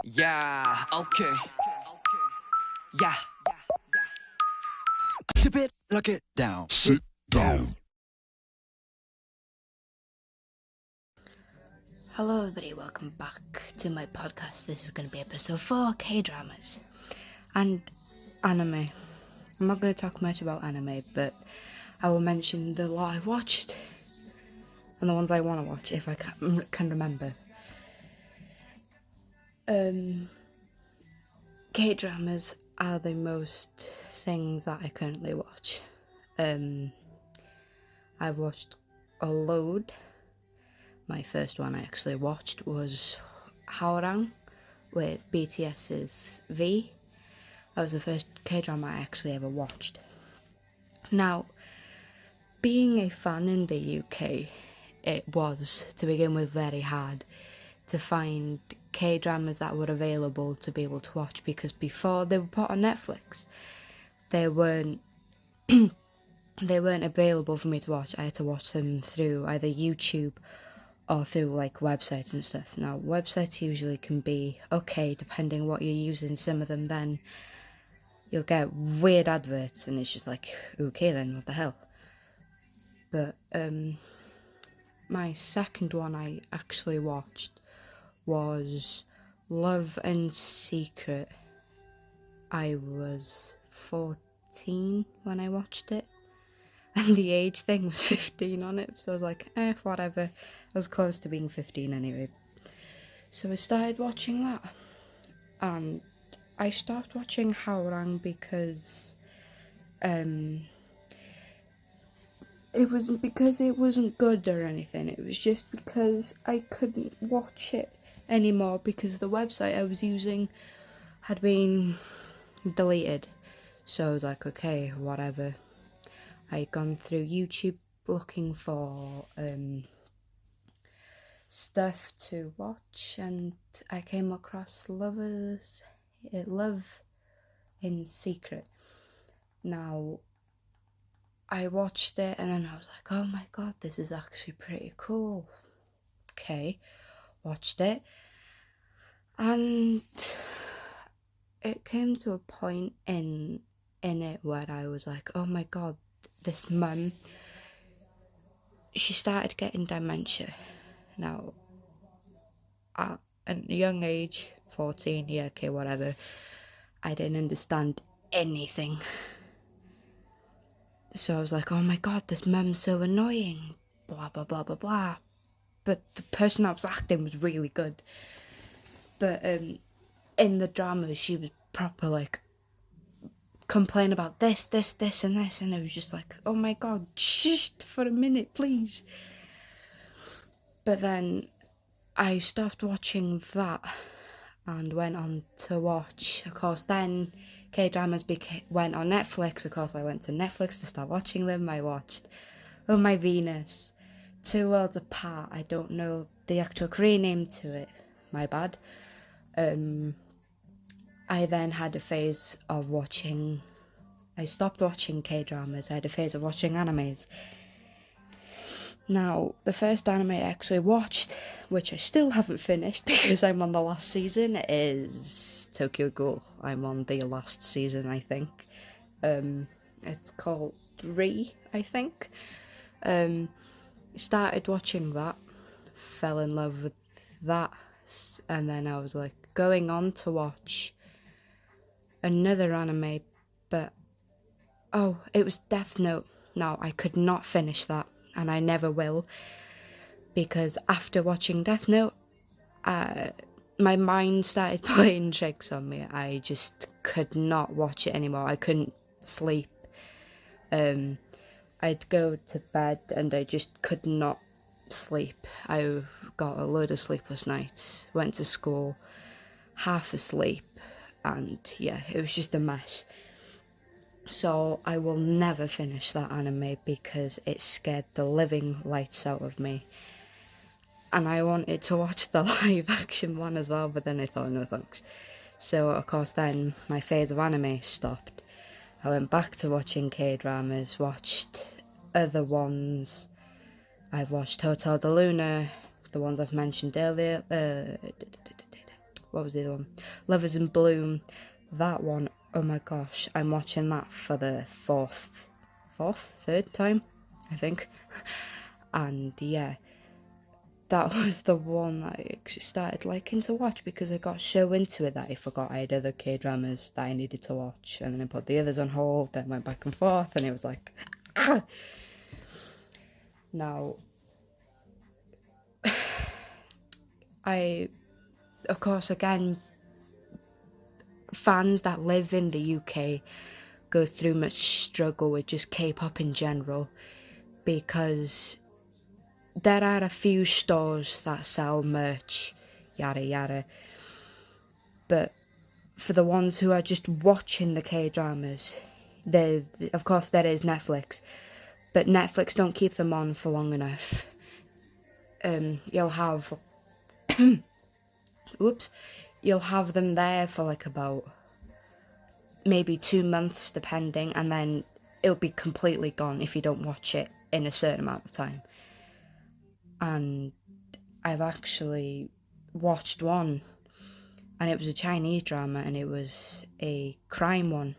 Yeah, okay. Yeah. Sip it, lock it down. Sit down. Hello everybody, welcome back to my podcast. This is going to be episode 4, K-dramas and anime. I'm not going to talk much about anime, but I will mention the lot I've watched and the ones I want to watch if I can remember. K-dramas are the most things that I currently watch. I've watched a load. My first one I actually watched was Hwarang with BTS's V. That was the first K-drama I actually ever watched. Now, being a fan in the UK, it was, to begin with, very hard to find K-dramas that were available to be able to watch, because before they were put on Netflix, they weren't available for me to watch. I had to watch them through either YouTube or through like websites and stuff. Now, websites usually can be okay depending what you're using. Some of them, then you'll get weird adverts and it's just like, okay then, what the hell. But my second one I actually watched was Love and Secret. I was 14 when I watched it, and the age thing was 15 on it, so I was like, whatever. I was close to being 15 anyway. So I started watching that, and I stopped watching Hwarang because it wasn't because it wasn't good or anything. It was just because I couldn't watch it anymore because the website I was using had been deleted. So I was like, okay, whatever. I'd gone through YouTube looking for stuff to watch, and I came across Love in Secret. Now, I watched it and then I was like, oh my god, this is actually pretty cool. Okay, watched it, and it came to a point in it where I was like, oh my god, this mum, she started getting dementia. Now, at a young age, 14, yeah, okay, whatever, I didn't understand anything. So I was like, oh my god, this mum's so annoying, blah, blah, blah, blah, blah. But the person that was acting was really good. But in the drama, she was proper, like, complain about this, and this, and it was just like, oh my god, just for a minute, please. But then I stopped watching that and went on to watch, of course, then K-dramas went on Netflix. Of course, I went to Netflix to start watching them. I watched Oh My Venus, Two Worlds Apart. I don't know the actual Korean name to it, my bad. I then had a phase of watching, I stopped watching K-dramas. I had a phase of watching animes. Now, the first anime I actually watched, which I still haven't finished because I'm on the last season, is Tokyo Ghoul. I'm on the last season, I think. It's called 3, I think. Started watching that, fell in love with that, and then I was like going on to watch another anime, but it was Death Note. No, I could not finish that, and I never will, because after watching Death Note, my mind started playing tricks on me. I just could not watch it anymore. I couldn't sleep. I'd go to bed and I just could not sleep. I got a load of sleepless nights, went to school half asleep, and yeah, it was just a mess. So I will never finish that anime because it scared the living lights out of me. And I wanted to watch the live action one as well, but then I thought, no thanks. So of course then my phase of anime stopped. I went back to watching K-dramas, watched other ones. I've watched Hotel de Luna, the ones I've mentioned earlier. what was the other one? Lovers in Bloom. That one, oh my gosh, I'm watching that for the third time, I think. And yeah, that was the one that I actually started liking to watch because I got so into it that I forgot I had other K-dramas that I needed to watch. And then I put the others on hold, then went back and forth, and it was like, ah! Now, of course, again, fans that live in the UK go through much struggle with just K-pop in general, because there are a few stores that sell merch, yada yada, but for the ones who are just watching the K-dramas, of course there is Netflix, but Netflix don't keep them on for long enough. You'll have you'll have them there for like about maybe 2 months depending, and then it'll be completely gone if you don't watch it in a certain amount of time. And I've actually watched one, and it was a Chinese drama, and it was a crime one.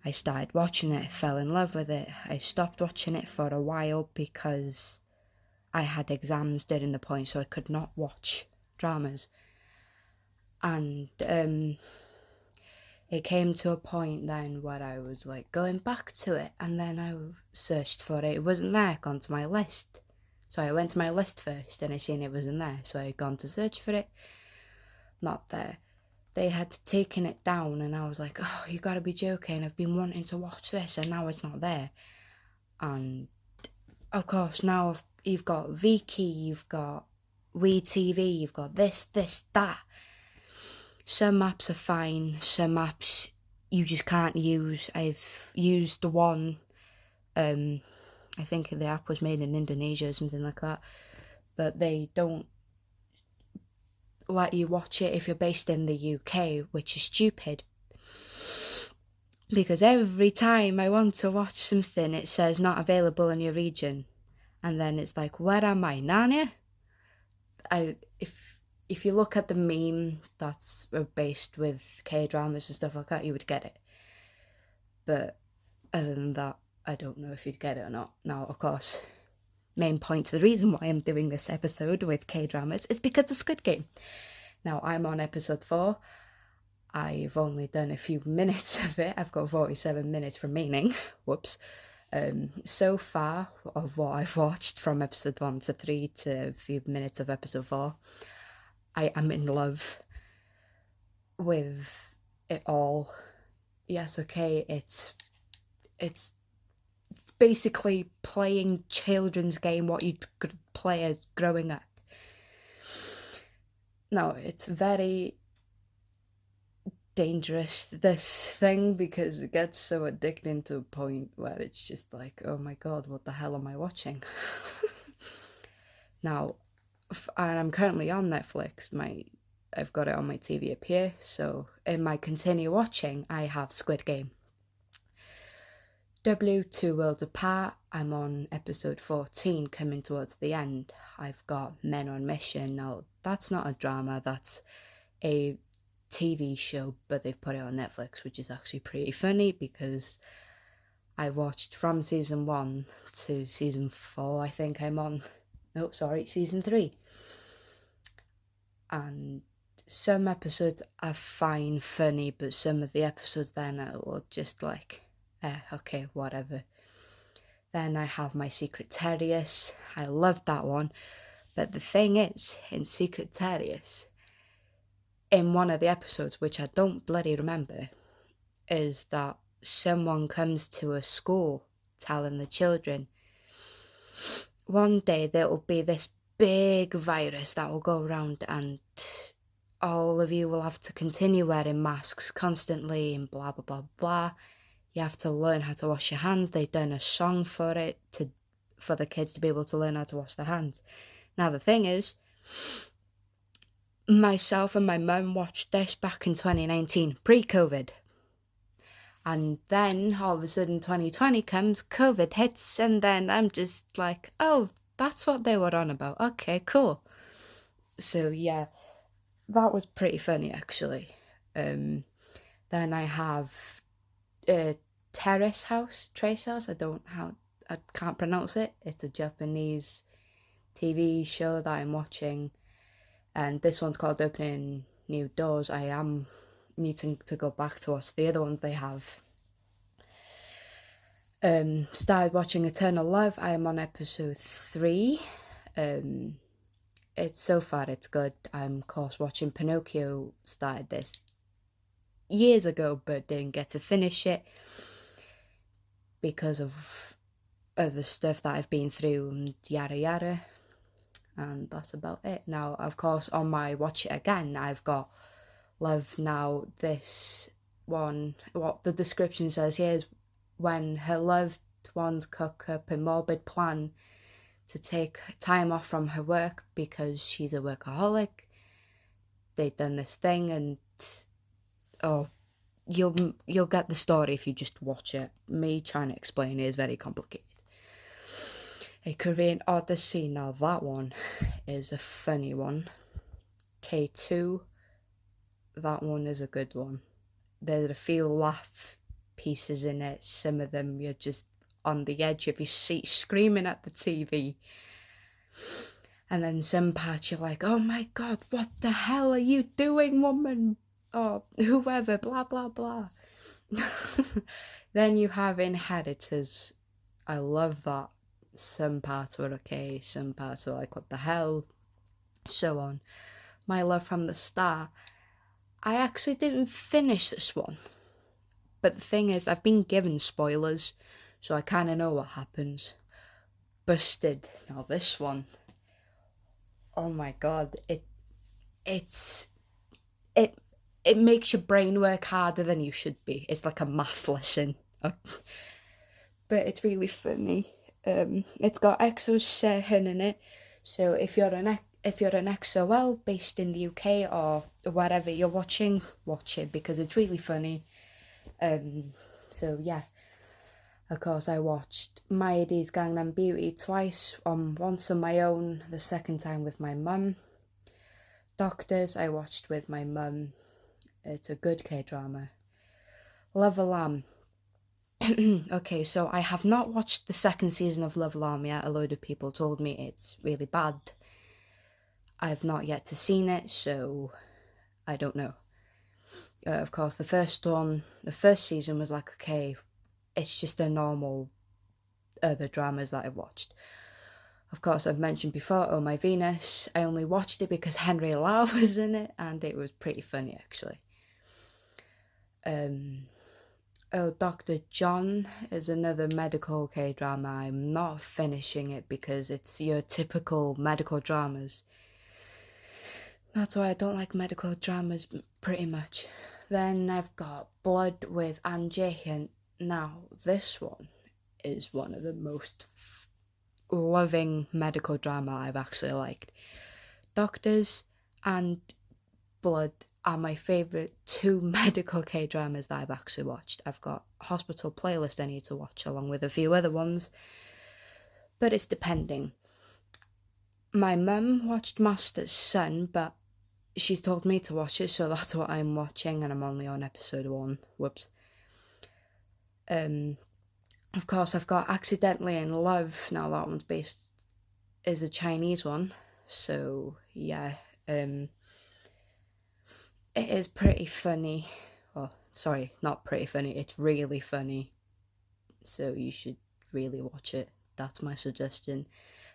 I started watching it, fell in love with it. I stopped watching it for a while because I had exams during the point, so I could not watch dramas. And it came to a point then where I was like going back to it, and then I searched for it. It wasn't there, gone to my list. So I went to my list first, and I seen it wasn't there. So I had gone to search for it, not there. They had taken it down, and I was like, oh, you gotta be joking. I've been wanting to watch this, and now it's not there. And of course, now you've got Viki, you've got WeTV, you've got this, that. Some apps are fine, some apps you just can't use. I've used the one, I think the app was made in Indonesia or something like that, but they don't let you watch it if you're based in the UK, which is stupid. Because every time I want to watch something, it says not available in your region. And then it's like, where am I, Narnia? If you look at the meme that's based with K-dramas and stuff like that, you would get it. But other than that, I don't know if you'd get it or not. Now, of course, main point to the reason why I'm doing this episode with K-dramas is because of Squid Game. Now, I'm on episode 4. I've only done a few minutes of it. I've got 47 minutes remaining. Whoops. So far, of what I've watched from episode 1 to 3 to a few minutes of episode 4, I am in love with it all. Yes, okay, it's basically playing children's game what you could play as growing up. No, it's very dangerous, this thing, because it gets so addicting to a point where it's just like, oh my god, what the hell am I watching? Now, and I'm currently on Netflix. I've got it on my TV up here, so in my continue watching, I have Squid Game. Two Worlds Apart, I'm on episode 14, coming towards the end. I've got Men on Mission. Now, that's not a drama, that's a TV show, but they've put it on Netflix, which is actually pretty funny because I watched from season 1 to season 4, I think I'm on. No, sorry, season 3. And some episodes are fine, funny, but some of the episodes then are just like, okay, whatever. Then I have My Secretarius. I love that one. But the thing is, in Secretarius, in one of the episodes, which I don't bloody remember, is that someone comes to a school telling the children, one day there will be this big virus that will go around and all of you will have to continue wearing masks constantly and blah, blah, blah, blah. You have to learn how to wash your hands. They've done a song for it for the kids to be able to learn how to wash their hands. Now, the thing is, myself and my mum watched this back in 2019, pre-COVID. And then, all of a sudden, 2020 comes, COVID hits, and then I'm just like, oh, that's what they were on about. Okay, cool. So, yeah, that was pretty funny actually. Then I have Trace House. I can't pronounce it. It's a Japanese TV show that I'm watching, and this one's called Opening New Doors. I am needing to go back to watch the other ones they have. Started watching Eternal Love. I am on episode 3. It's so far it's good. I'm of course watching Pinocchio. Started this years ago, but didn't get to finish it because of the stuff that I've been through and yada yada. And that's about it. Now, of course, on my watch it again, I've got Love. Now, this one, what the description says here is when her loved ones cook up a morbid plan to take time off from her work because she's a workaholic. They've done this thing, and you'll get the story if you just watch it. Me trying to explain it is very complicated. A Korean Odyssey. Now that one is a funny one. K2. That one is a good one. There's a few laugh pieces in it. Some of them you're just on the edge of your seat screaming at the TV. And then some parts you're like, oh my god, what the hell are you doing, woman? Or whoever, blah, blah, blah. Then you have Inheritors. I love that. Some parts were okay, some parts were like, what the hell? So on. My Love from the Star. I actually didn't finish this one. But the thing is, I've been given spoilers, so I kind of know what happens. Busted. Now this one. Oh my god. It makes your brain work harder than you should be. It's like a math lesson. But it's really funny. It's got EXO's Sehun in it. So if you're an EXO-L based in the UK or wherever you're watching, watch it because it's really funny. So yeah. Of course, I watched Mayadi's Gangnam Beauty twice. Once on my own, the second time with my mum. Doctors, I watched with my mum. It's a good K-drama. Love Alarm. Okay, so I have not watched the second season of Love Alarm yet. A load of people told me it's really bad. I've not yet seen it, so I don't know. Of course, the first season was like, okay, it's just a normal other dramas that I've watched. Of course, I've mentioned before, Oh My Venus. I only watched it because Henry Lau was in it, and it was pretty funny, actually. Dr. John is another medical K-drama. I'm not finishing it because it's your typical medical dramas. That's why I don't like medical dramas pretty much. Then I've got Blood with Ahn Jae-hyun. Now, this one is one of the most loving medical drama I've actually liked. Doctors and Blood are my favourite 2 medical K-dramas that I've actually watched. I've got Hospital Playlist I need to watch along with a few other ones, but it's depending. My mum watched Master's Son, but she's told me to watch it, so that's what I'm watching, and I'm only on episode 1. Whoops. Of course, I've got Accidentally in Love. Now that one's is a Chinese one, so yeah. It is pretty funny. Well, sorry, not pretty funny. It's really funny. So you should really watch it. That's my suggestion.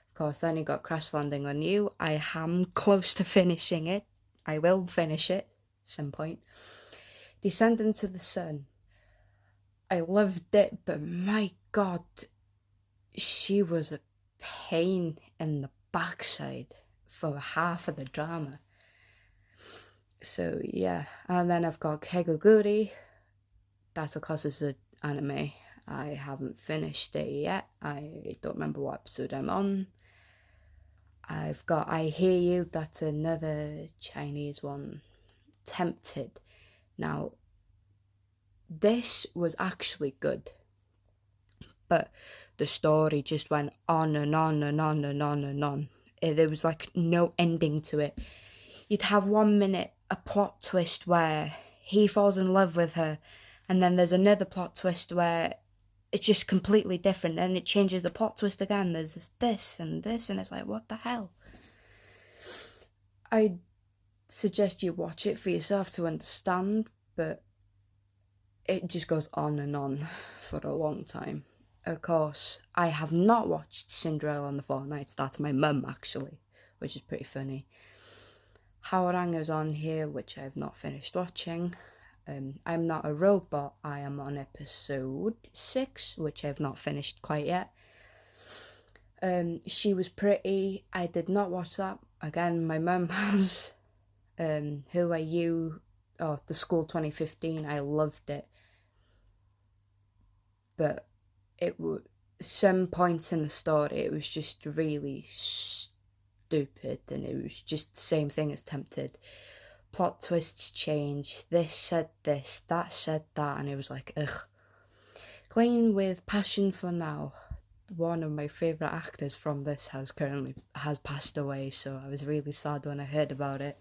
Of course, then you got Crash Landing on You. I am close to finishing it. I will finish it at some point. Descendants of the Sun. I loved it, but my god, she was a pain in the backside for half of the drama. So yeah, and then I've got Kegoguri. That's of course is an anime. I haven't finished it yet. I don't remember what episode I'm on. I've got I Hear You. That's another Chinese one. Tempted. Now, this was actually good, but the story just went on and on and on and on and on. There was like no ending to it. you'd have 1 minute a plot twist where he falls in love with her, and then there's another plot twist where it's just completely different, and it changes the plot twist again. There's this, and it's like, what the hell? I suggest you watch it for yourself to understand, but it just goes on and on for a long time. Of course, I have not watched Cinderella and the Four Knights. That's my mum, actually, which is pretty funny. Hawaranga's on here, which I have not finished watching. I'm Not a Robot. I am on episode 6, which I have not finished quite yet. She Was Pretty. I did not watch that. Again, my mum has. Who Are You? Oh, The School 2015. I loved it. But some points in the story, it was just really stupid, and it was just the same thing as Tempted. Plot twists change. This said this, that said that, and it was like, ugh. Playing with Passion for Now. One of my favourite actors from this has passed away, so I was really sad when I heard about it.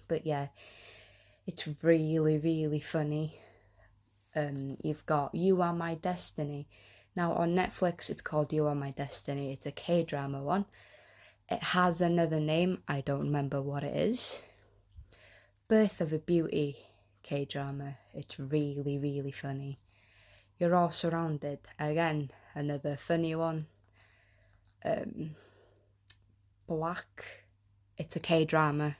But yeah, it's really, really funny. You've got You Are My Destiny. Now on Netflix it's called You Are My Destiny. It's a K-drama one. It has another name, I don't remember what it is. Birth of a Beauty K-drama. It's really, really funny. You're All Surrounded. Again, another funny one. Black. It's a K-drama.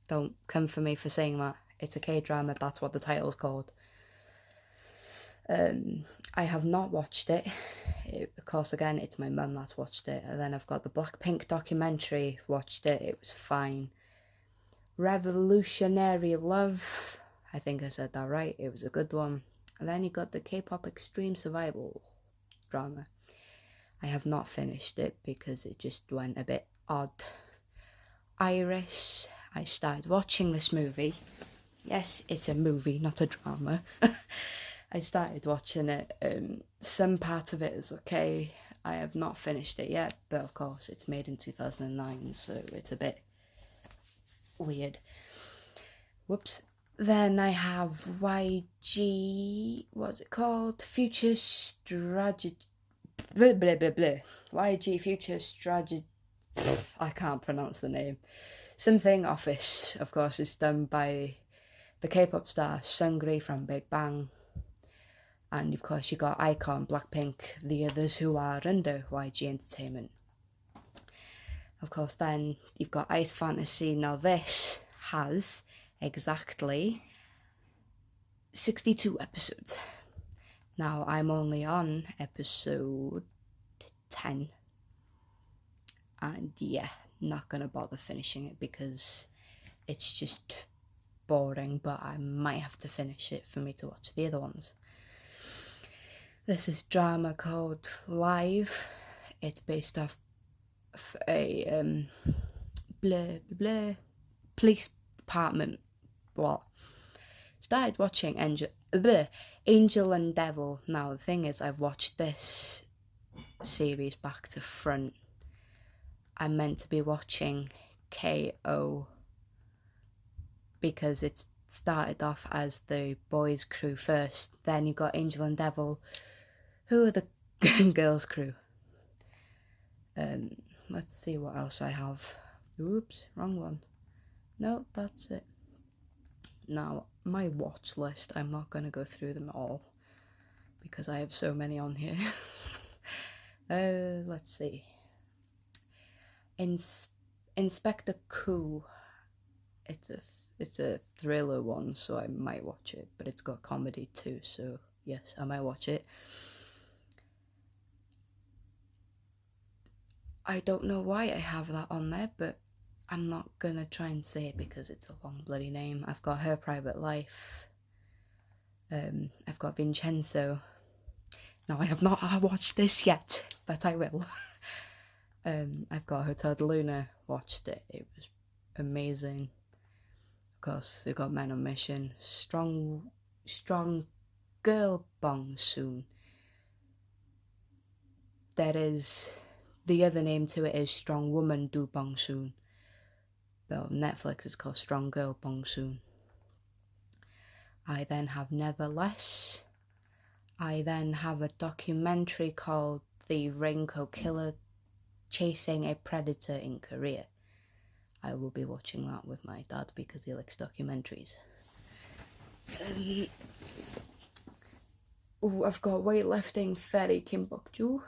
Don't come for me for saying that. It's a K-drama, that's what the title's called. I have not watched it. Of course, again, it's my mum that's watched it. And then I've got the Blackpink documentary, watched it, it was fine. Revolutionary Love, I think I said that right, it was a good one. And then you got the K-pop extreme survival drama. I have not finished it because it just went a bit odd. Iris, I started watching this movie. Yes, it's a movie, not a drama. I started watching it. Some part of it is okay. I have not finished it yet, but of course it's made in 2009, so it's a bit weird. Whoops. Then I have YG, what's it called? Future Strategy. Blah, blah, blah, blah. YG Future Strategy. I can't pronounce the name. Something Office, of course, is done by the K-pop star Seungri from Big Bang. And of course you got iKON, Blackpink, the others who are under YG Entertainment. Of course then you've got Ice Fantasy. Now this has exactly 62 episodes. Now I'm only on episode 10. And yeah, not gonna bother finishing it because it's just boring, but I might have to finish it for me to watch the other ones. This is drama called Live. It's based off a police department. What? Started watching Angel and Devil. Now the thing is, I've watched this series back to front. I'm meant to be watching KO because it's started off as the boys' crew first. Then you got Angel and Devil, who are the girls' crew. Let's see what else I have. Oops, wrong one. No, that's it. Now, my watch list, I'm not going to go through them all because I have so many on here. Let's see. Inspector Coup. It's a thriller one, so I might watch it, but it's got comedy too, so yes, I might watch it. I don't know why I have that on there, but I'm not gonna try and say it because it's a long bloody name. I've got Her Private Life. I've got Vincenzo. Now, I have not watched this yet, but I will. I've got Hotel de Luna. Watched it. It was amazing. Of course, we've got Men on Mission. Strong Girl Bong Soon. There is... The other name to it is Strong Woman Do Bong Soon. Well, Netflix is called Strong Girl Bong Soon. I then have Nevertheless. I then have a documentary called The Raincoat Killer Chasing a Predator in Korea. I will be watching that with my dad because he likes documentaries. I've got weightlifting Ferry Kim Bok-joo.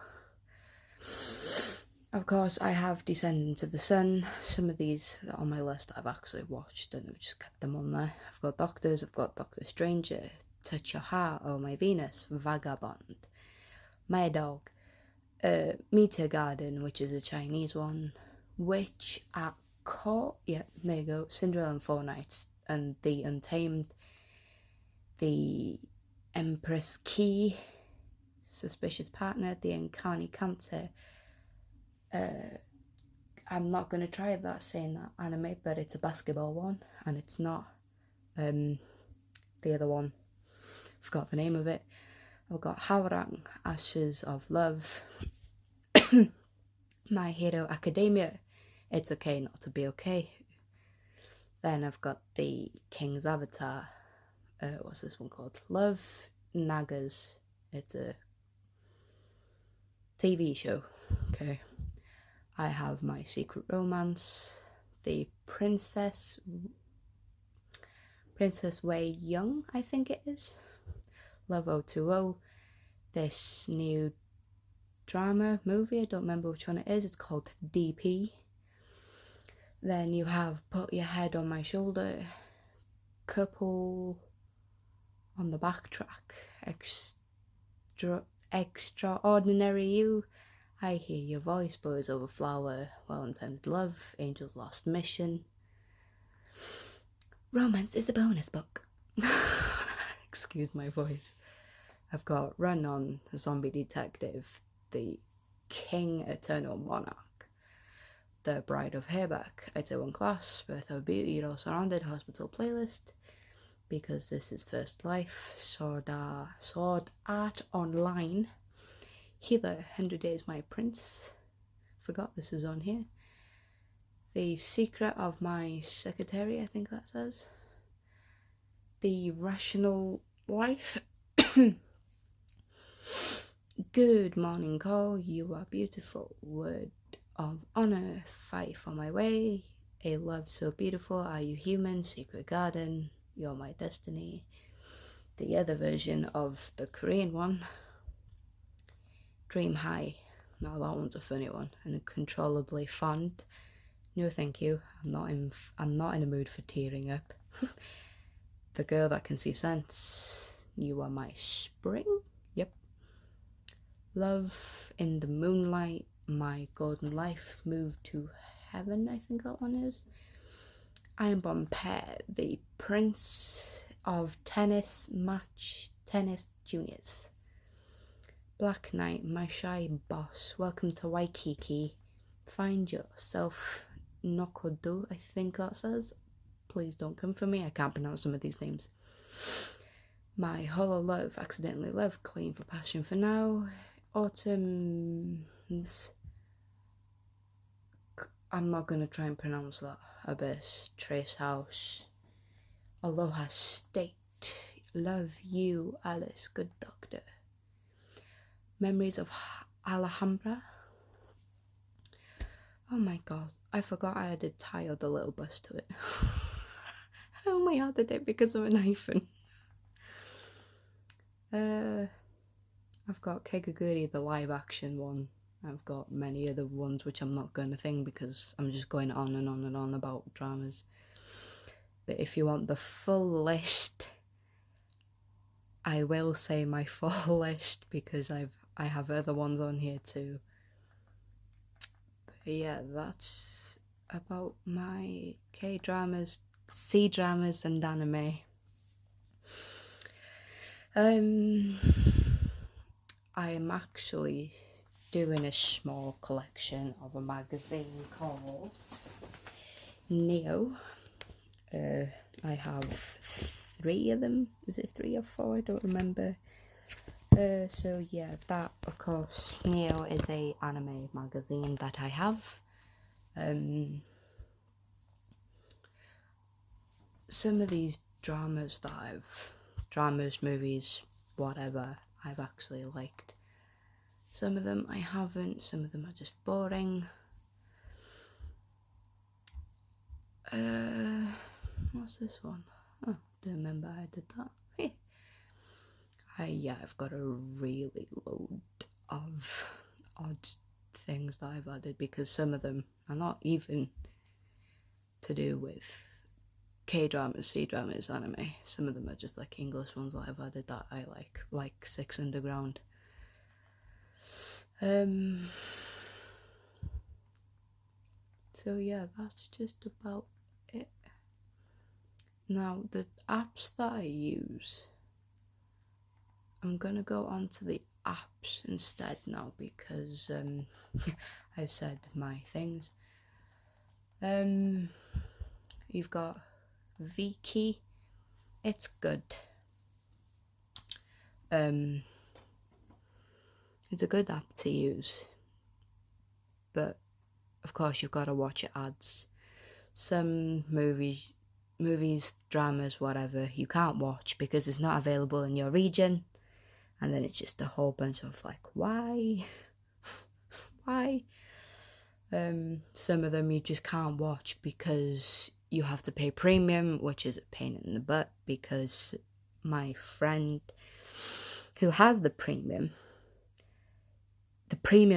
Of course, I have Descendants of the Sun. Some of these that are on my list I've actually watched and I've just kept them on there. I've got Doctors, I've got Doctor Stranger, Touch Your Heart, Oh My Venus, Vagabond, My Dog, Meteor Garden, which is a Chinese one, Witch at Court, yeah, there you go, Cinderella and Four Knights, and The Untamed, The Empress Key, Suspicious Partner, The Uncanny Cancer. I'm not going to try that saying that anime, but it's a basketball one, and it's not the other one. Forgot the name of it. I've got Hwarang, Ashes of Love, My Hero Academia, It's Okay Not to Be Okay. Then I've got the King's Avatar. What's this one called? Love Nagas. It's a TV show. Okay. I have My Secret Romance, the Princess Wei Young, I think it is. Love 020. This new drama movie, I don't remember which one it is. It's called DP. Then you have Put Your Head on My Shoulder, Couple on the Backtrack, Extraordinary You, I Hear Your Voice, Boys Over Flower, Well Intended Love, Angel's Last Mission. Romance is a bonus book. Excuse my voice. I've got Run On, Zombie Detective, The King Eternal Monarch, The Bride of Hareback, Itaewon Class, Birth of Beauty, All Surrounded, Hospital Playlist, Because This Is First Life, Sword Art Online, Healer, 100 Days My Prince, forgot this was on here, The Secret of My Secretary, I think that says, The Rational Life, Good Morning Call, You Are Beautiful, Word of Honor, Fight for My Way, A Love So Beautiful, Are You Human, Secret Garden, You're My Destiny, the other version of the Korean one, Dream High. Now that one's a funny one, and Uncontrollably Fond. No, thank you. I'm not in a mood for tearing up. The Girl That Can See Sense. You Are My Spring. Yep. Love in the Moonlight. My Golden Life. Move to Heaven, I think that one is. Iron Bomb Pair. The Prince of Tennis Match Tennis Juniors. Black Knight, My Shy Boss, Welcome to Waikiki, Find Yourself, Nokodo, I think that says. Please don't come for me, I can't pronounce some of these names. My Hollow Love, Accidentally Love, Queen for Passion for Now, Autumn's, I'm not going to try and pronounce that, Abyss, Trace House, Aloha State, Love You, Alice, Good Doctor. Memories of Alhambra. Oh my god, I forgot I added Tie of the Little Bus to it. I only added it because of an hyphen. I've got Kegaguri, the live action one. I've got many other ones which I'm not going to think because I'm just going on and on and on about dramas. But if you want the full list, I will say my full list because I have other ones on here too. But yeah, that's about my K-dramas, C-dramas and anime. I am actually doing a small collection of a magazine called Neo. I have 3 of them. Is it 3 or 4? I don't remember. So yeah, that of course, Neo is a anime magazine that I have. some of these dramas, movies, whatever, I've actually liked. Some of them I haven't, some of them are just boring. What's this one? Oh, don't remember I did that. I've got a really load of odd things that I've added, because some of them are not even to do with K-dramas, C-dramas, anime. Some of them are just like English ones that I've added that I like Six Underground. So yeah, that's just about it. Now, the apps that I use, I'm gonna go on to the apps instead now, because I've said my things. You've got Viki. It's good. It's a good app to use, but of course you've got to watch your ads. Some movies, dramas, whatever, you can't watch because it's not available in your region, and then it's just a whole bunch of like, why? Some of them you just can't watch because you have to pay premium, which is a pain in the butt, because my friend who has the premium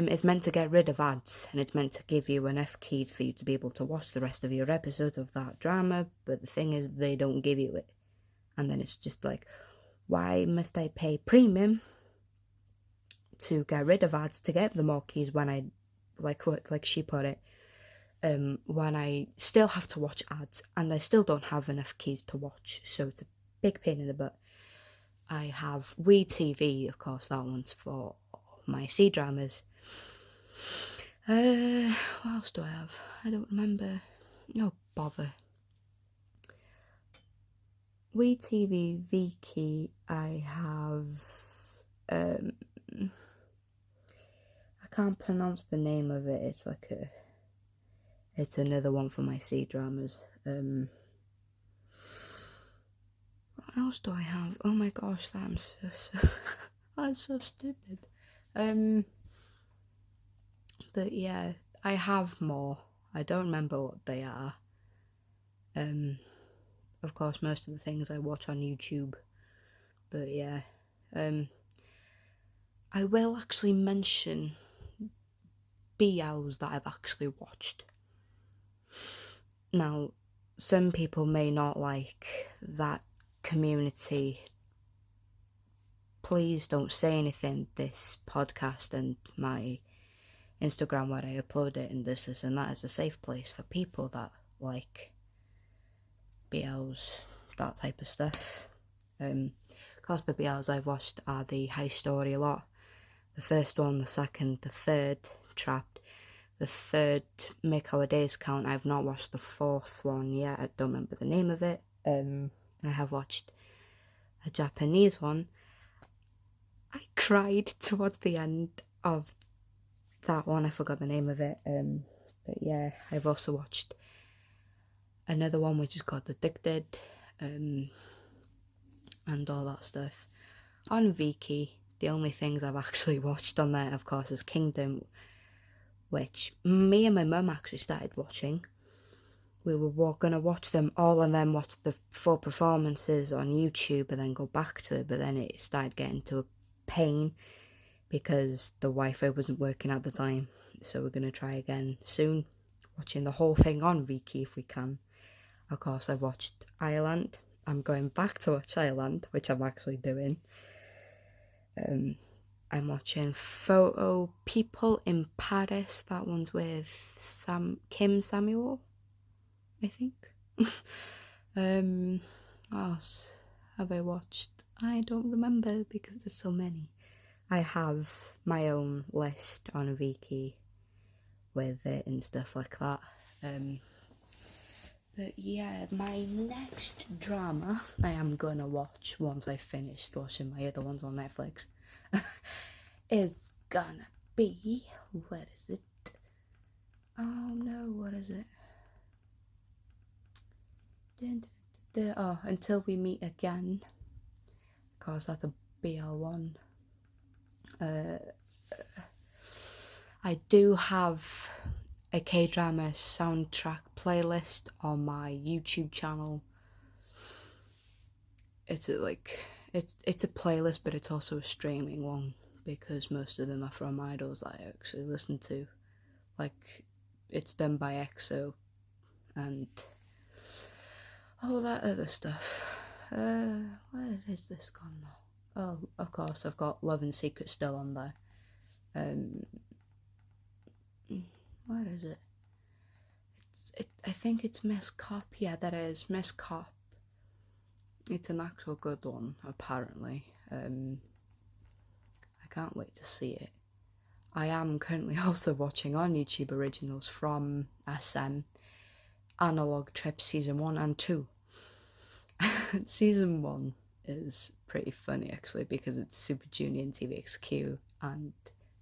is meant to get rid of ads, and it's meant to give you enough keys for you to be able to watch the rest of your episodes of that drama, but the thing is, they don't give you it. And then it's just like, why must I pay premium to get rid of ads to get the more keys when I, like she put it, when I still have to watch ads and I still don't have enough keys to watch, so it's a big pain in the butt. I have WeTV, of course, that one's for my C-dramas. What else do I have? I don't remember. No bother. WeTV, Viki, I have... I can't pronounce the name of it. It's like it's another one for my C-dramas. What else do I have? Oh my gosh, that's so stupid. But yeah, I have more. I don't remember what they are. Of course, most of the things I watch on YouTube. But yeah, I will actually mention BLs that I've actually watched. Now, some people may not like that community. Please don't say anything this podcast and my Instagram where I upload it and this and that is a safe place for people that like BLs, that type of stuff. Of course, the BLs I've watched are the High Story a lot. The first one, the second, the third, Trapped. The third, Make Our Days Count. I've not watched the fourth one yet. I don't remember the name of it. I have watched a Japanese one. I cried towards the end of that one. I forgot the name of it. But yeah, I've also watched another one which is called Addicted, and all that stuff. On Viki, the only things I've actually watched on there, of course, is Kingdom, which me and my mum actually started watching. We were going to watch them all and then watch the full performances on YouTube and then go back to it, but then it started getting to a pain because the Wi-Fi wasn't working at the time. So we're going to try again soon, watching the whole thing on Viki if we can. Of course, I've watched Ireland. I'm going back to watch Ireland, which I'm actually doing. I'm watching Photo People in Paris. That one's with Kim Samuel, I think. What else have I watched? I don't remember because there's so many. I have my own list on Viki with it and stuff like that. But yeah, my next drama I am gonna watch once I've finished watching my other ones on Netflix is gonna be, what is it? Oh no, what is it? Until We Meet Again, because that's a BL1. I do have a K-drama soundtrack playlist on my YouTube channel. It's a playlist, but it's also a streaming one, because most of them are from idols that I actually listen to. Like, it's done by EXO and all that other stuff. Where is this gone now? Oh, of course, I've got Love and Secret still on there. Where is it? I think it's Miss Cop. Yeah, that is Miss Cop. It's an actual good one, apparently. I can't wait to see it. I am currently also watching on YouTube originals from SM, Analog Trip Season 1 and 2. Season 1 is pretty funny, actually, because it's Super Junior and TVXQ, and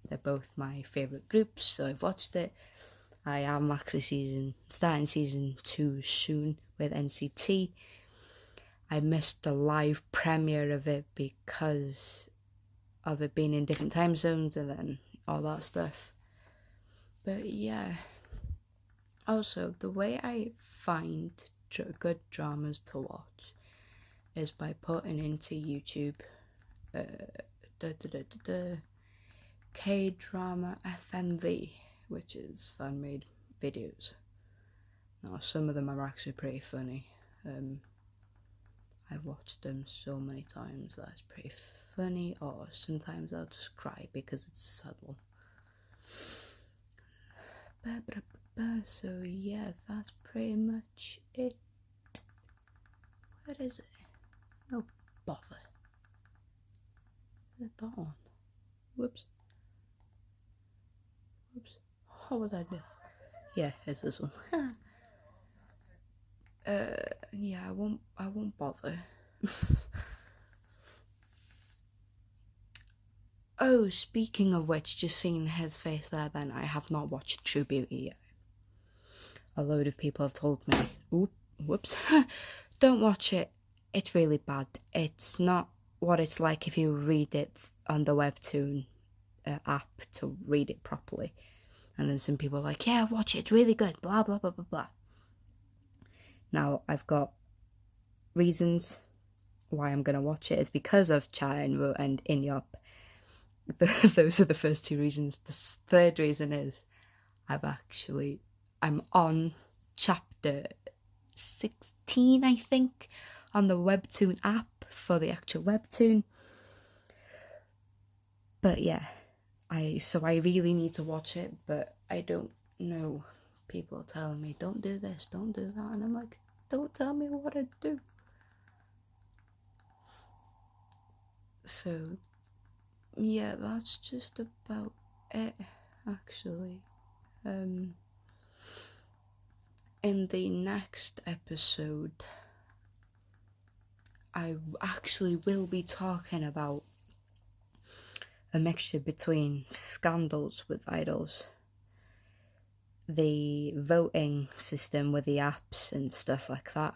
they're both my favourite groups, so I've watched it. I am actually starting Season 2 soon with NCT. I missed the live premiere of it because of it being in different time zones and then all that stuff. But yeah. Also, the way I find good dramas to watch is by putting into YouTube K-drama FMV, which is fan-made videos. Now, some of them are actually pretty funny. I've watched them so many times that it's pretty funny, or sometimes I'll just cry because it's a sad one. So yeah, that's pretty much it. Where is it? No bother. Is it that one? Whoops. What would I do? Yeah, it's this one. Yeah, I won't bother. Oh, speaking of which, just seeing his face there, then I have not watched True Beauty yet. A load of people have told me, whoops, don't watch it, it's really bad. It's not what it's like if you read it on the webtoon app to read it properly. And then some people are like, yeah, watch it, it's really good, blah, blah, blah, blah, blah. Now, I've got reasons why I'm going to watch it. Is because of Cha Eun-woo and In-yeop. Those are the first two reasons. The third reason is I'm on chapter 16, I think, on the webtoon app for the actual webtoon. But yeah, I really need to watch it, but I don't know. People are telling me, don't do this, don't do that, and I'm like, don't tell me what to do. So yeah, that's just about it, actually. In the next episode, I actually will be talking about a mixture between scandals with idols, the voting system with the apps and stuff like that.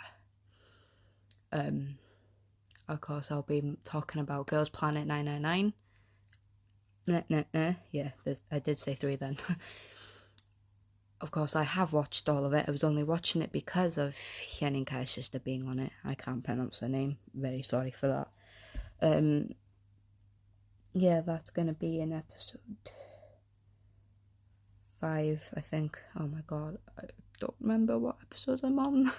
Of course, I'll be talking about Girls Planet 999. Yeah, I did say 3 then. Of course, I have watched all of it. I was only watching it because of Hyun Kai's sister being on it. I can't pronounce her name. Very sorry for that. Yeah, that's going to be in episode 5, I think. Oh my god, I don't remember what episodes I'm on.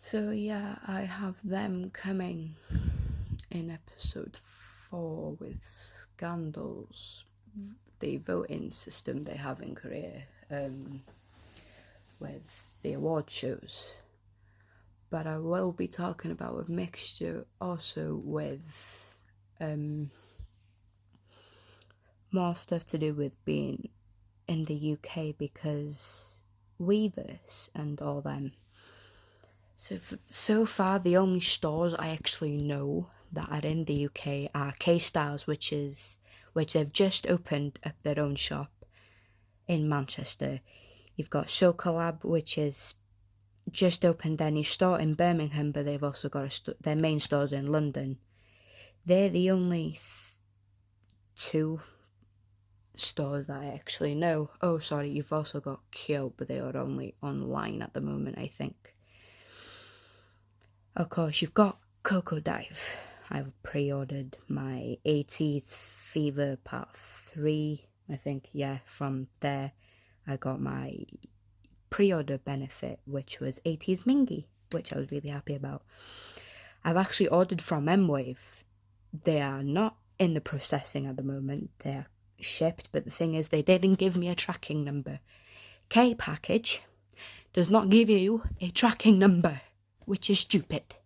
So yeah, I have them coming in episode 4 with scandals, the voting system they have in Korea, with the award shows. But I will be talking about a mixture also with more stuff to do with being in the UK, because Weavers and all them. So far, the only stores I actually know that are in the UK are K-Styles, which they've just opened up their own shop in Manchester. You've got Show Collab, which is just opened their new store in Birmingham, but they've also got their main stores in London. They're the only two stores that I actually know. Oh, sorry, you've also got Kyo, but they are only online at the moment, I think. Of course, you've got Coco Dive. I've pre-ordered my 80s Fever Part 3, I think, yeah, from there. I got my pre-order benefit, which was 80s Mingy, which I was really happy about. I've actually ordered from M-Wave. They are not in the processing at the moment. They're shipped, but the thing is, they didn't give me a tracking number. K-Package does not give you a tracking number, which is stupid.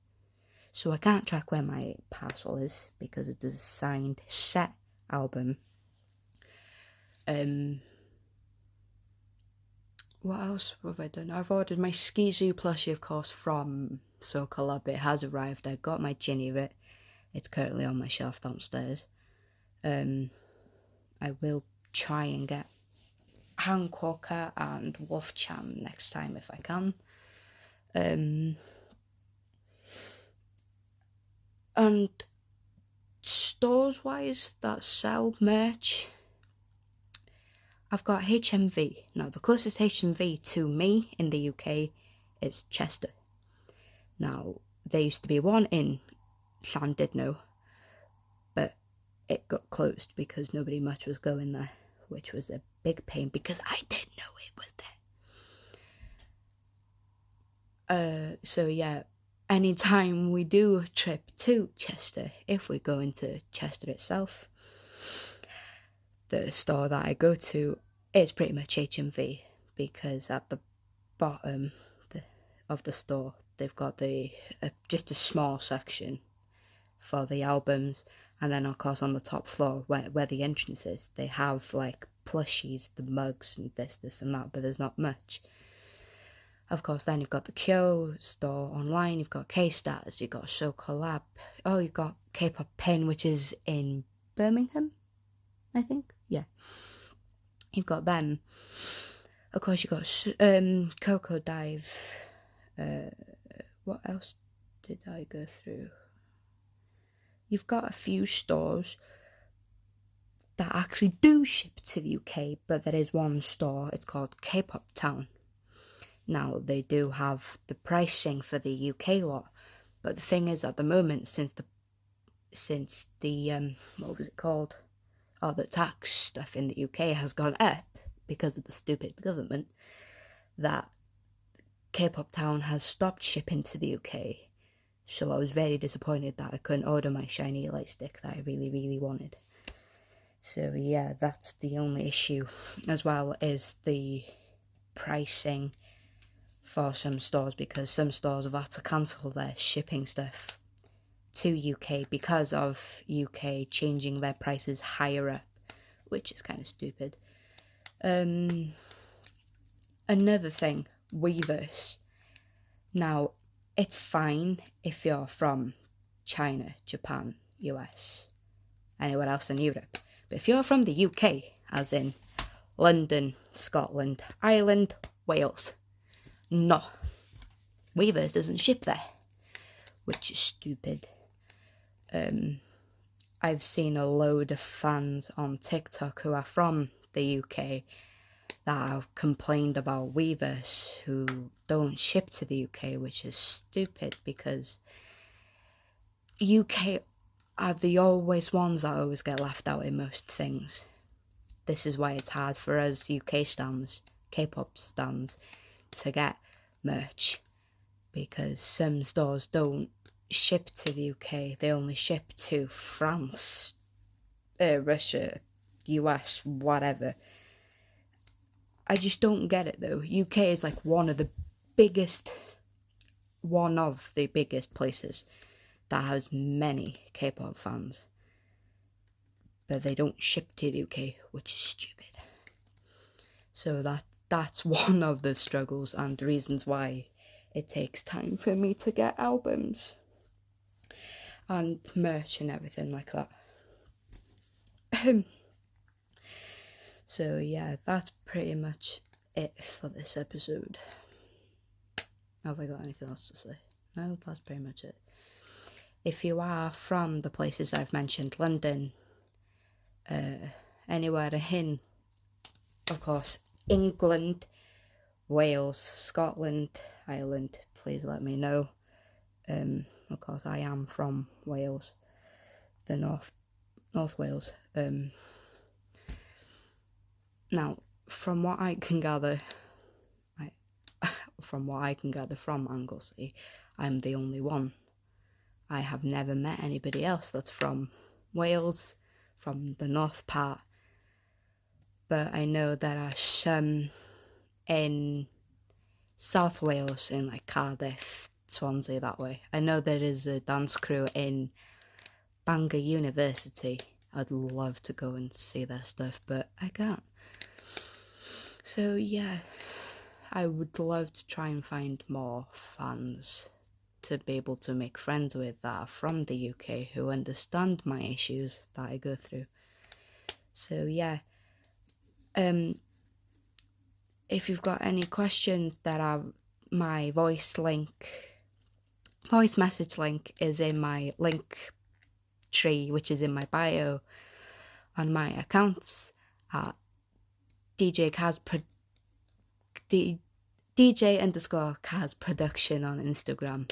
So I can't track where my parcel is because it's a signed set album. What else have I done? I've ordered my Ski Zoo plushie, of course, from So Collab. It has arrived. I got my Ginny Rit. It's currently on my shelf downstairs. I will try and get Hank Walker and Wolf Chan next time if I can. And stores-wise that sell merch, I've got HMV. Now, the closest HMV to me in the UK is Chester. Now, there used to be one in Llandudno, but it got closed because nobody much was going there, which was a big pain because I didn't know it was there. So yeah, anytime we do a trip to Chester, if we go into Chester itself, the store that I go to is pretty much HMV, because at the bottom of the store they've got just a small section for the albums, and then of course on the top floor where the entrance is, they have like plushies, the mugs and this and that, but there's not much. Of course, then you've got the Kyo store online, you've got K-Stars, you've got So Collab, you've got K-Pop Pin, which is in Birmingham, I think, yeah. You've got them. Of course, you've got Coco Dive. What else did I go through? You've got a few stores that actually do ship to the UK, but there is one store, it's called K-Pop Town. Now, they do have the pricing for the UK lot, but the thing is, at the moment, since the what was it called? The tax stuff in the UK has gone up because of the stupid government, that K-Pop Town has stopped shipping to the UK. So I was very disappointed that I couldn't order my shiny light stick that I really, really wanted. So yeah, that's the only issue, as well as the pricing for some stores, because some stores have had to cancel their shipping stuff to UK because of UK changing their prices higher up, which is kind of stupid. Another thing, Weverse. Now, it's fine if you're from China, Japan, US, anywhere else in Europe. But if you're from the UK, as in London, Scotland, Ireland, Wales, no, Weverse doesn't ship there, which is stupid. I've seen a load of fans on TikTok who are from the UK that have complained about Weverse who don't ship to the UK, which is stupid because UK are the always ones that always get left out in most things. This is why it's hard for us UK stans, K-pop stans, to get merch, because some stores don't ship to the UK, they only ship to France, Russia, US, whatever. I just don't get it though. UK is like one of the biggest places that has many K-pop fans, but they don't ship to the UK, which is stupid. So that's one of the struggles and the reasons why it takes time for me to get albums and merch and everything like that. So yeah, that's pretty much it for this episode. Have I got anything else to say? No, that's pretty much it. If you are from the places I've mentioned, London, anywhere in, of course, England, Wales, Scotland, Ireland, please let me know. Of course, I am from Wales, the North Wales. Now, from what I can gather, from Anglesey, I'm the only one. I have never met anybody else that's from Wales, from the north part. But I know there are some in South Wales, in like Cardiff, Swansea, that way. I know there is a dance crew in Bangor University. I'd love to go and see their stuff, but I can't. So yeah, I would love to try and find more fans to be able to make friends with that are from the UK who understand my issues that I go through. So yeah, if you've got any questions, that are my voice message link is in my link tree, which is in my bio on my accounts at DJ_Kaz Production on Instagram.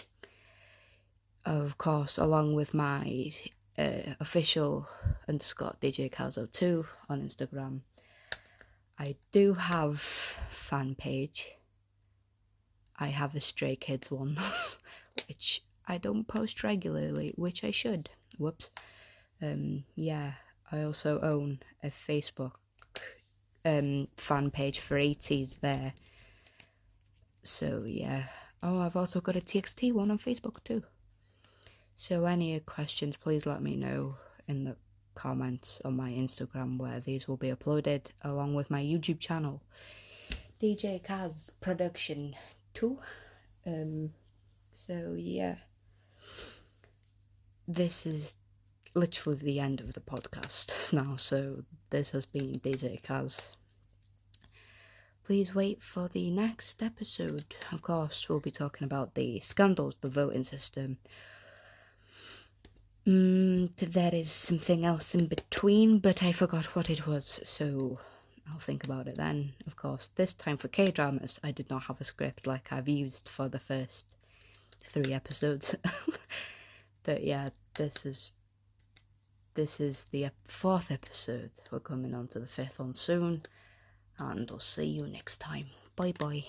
Of course, along with my official _DJ_Kaz02 on Instagram. I do have fan page. I have a Stray Kids one, which I don't post regularly, which I should. Whoops. Yeah, I also own a Facebook fan page for 80s there. So yeah. Oh, I've also got a TXT one on Facebook too. So any questions, please let me know in the comments on my Instagram, where these will be uploaded, along with my YouTube channel, DJ Kaz Production 2. So yeah, this is literally the end of the podcast now, so this has been DJ Kaz. Please wait for the next episode. Of course, we'll be talking about the scandals, the voting system. There is something else in between, but I forgot what it was, so I'll think about it then. Of course, this time for kdramas, I did not have a script like I've used for the first 3 episodes. But yeah, this is the 4th episode. We're coming on to the 5th one soon, and I'll see you next time. Bye bye.